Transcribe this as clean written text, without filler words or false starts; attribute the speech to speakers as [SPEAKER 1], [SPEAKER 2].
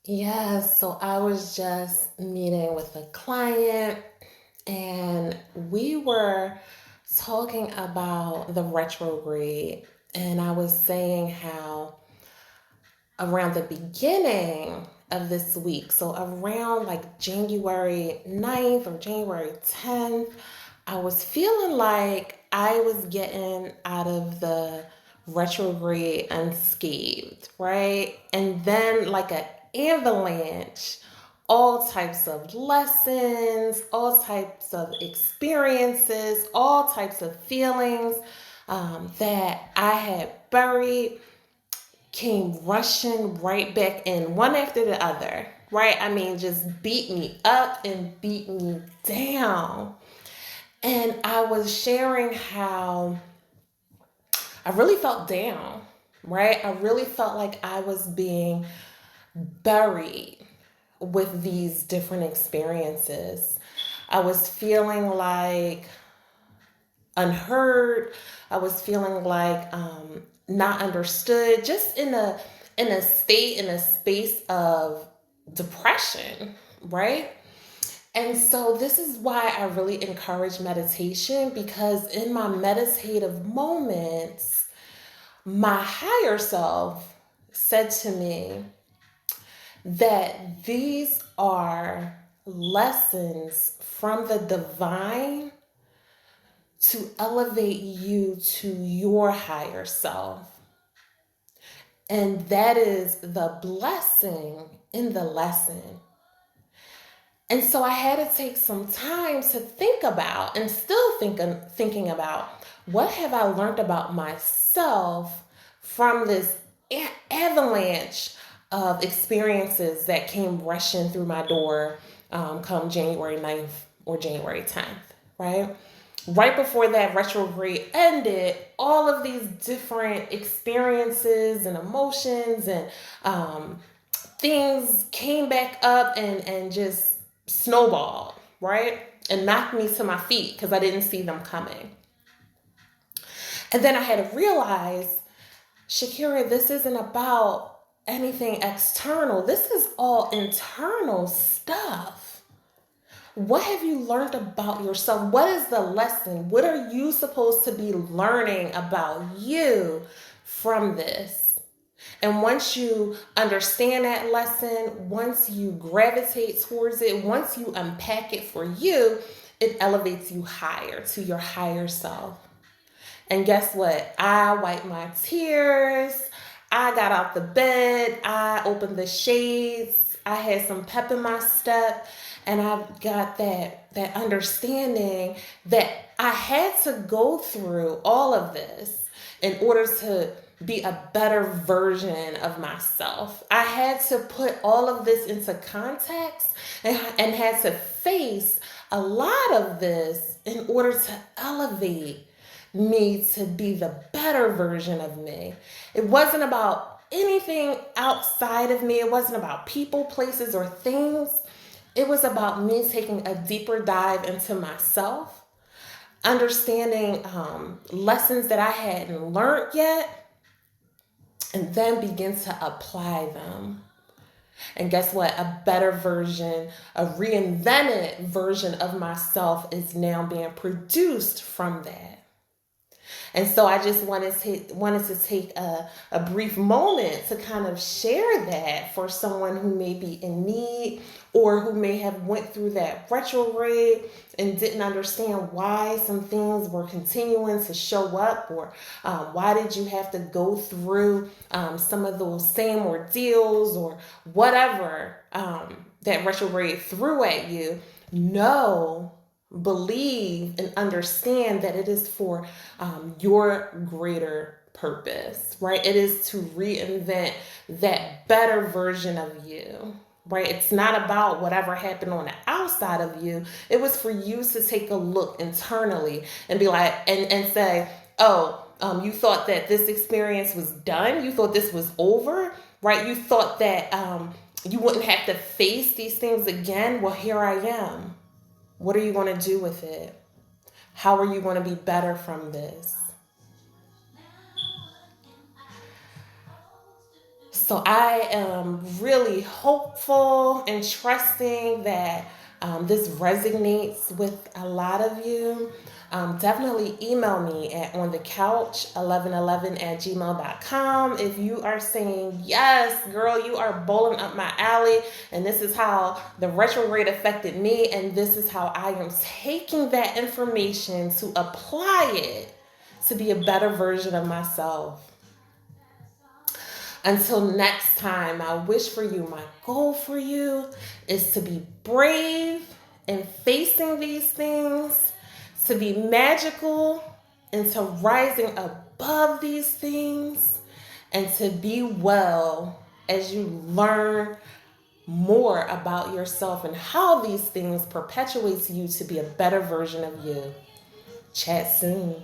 [SPEAKER 1] Yes, so I was just meeting with a client and we were talking about the retrograde. And I was saying how around the beginning of this week, so around like January 9th or January 10th, I was feeling like I was getting out of the retrograde unscathed, right? And then, like an avalanche, all types of lessons, all types of experiences, all types of feelings that I had buried came rushing right back in, one after the other, right? I mean, just beat me up and beat me down. And I was sharing how I really felt down, right? I really felt like I was being buried with these different experiences. I was feeling like unheard. I was feeling like not understood, just in a space of depression, right? And so this is why I really encourage meditation, because in my meditative moments, my higher self said to me that these are lessons from the divine to elevate you to your higher self. And that is the blessing in the lesson. And so I had to take some time to think about and still thinking about what have I learned about myself from this avalanche of experiences that came rushing through my door come January 9th or January 10th, right? Right before that retrograde ended, all of these different experiences and emotions and things came back up and just snowballed, right? And knocked me to my feet because I didn't see them coming. And then I had to realize, Shakira, this isn't about anything external. This is all internal stuff. What have you learned about yourself? What is the lesson? What are you supposed to be learning about you from this? And once you understand that lesson, once you gravitate towards it, once you unpack it for you, it elevates you higher to your higher self. And guess what? I wiped my tears. I got out the bed. I opened the shades. I had some pep in my step. And I got that understanding that I had to go through all of this in order to be a better version of myself. I had to put all of this into context and had to face a lot of this in order to elevate me to be the better version of me. It wasn't about anything outside of me. It wasn't about people, places, or things. It was about me taking a deeper dive into myself, understanding lessons that I hadn't learned yet, and then begin to apply them. And guess what? A better version, a reinvented version of myself is now being produced from that. And so I just wanted to take a brief moment to kind of share that for someone who may be in need or who may have went through that retrograde and didn't understand why some things were continuing to show up, or why did you have to go through some of those same ordeals or whatever that retrograde threw at you. No, believe and understand that it is for your greater purpose, right? It is to reinvent that better version of you, right? It's not about whatever happened on the outside of you. It was for you to take a look internally and be like, and say, oh, you thought that this experience was done. You thought this was over, right? You thought that you wouldn't have to face these things again. Well, here I am. What are you going to do with it? How are you going to be better from this? So I am really hopeful and trusting that this resonates with a lot of you. Definitely email me at onthecouch1111@gmail.com if you are saying, yes, girl, you are bowling up my alley, and this is how the retrograde affected me, and this is how I am taking that information to apply it to be a better version of myself. Until next time, I wish for you, my goal for you is to be brave in facing these things, to be magical into rising above these things, and to be well as you learn more about yourself and how these things perpetuate you to be a better version of you. Chat soon.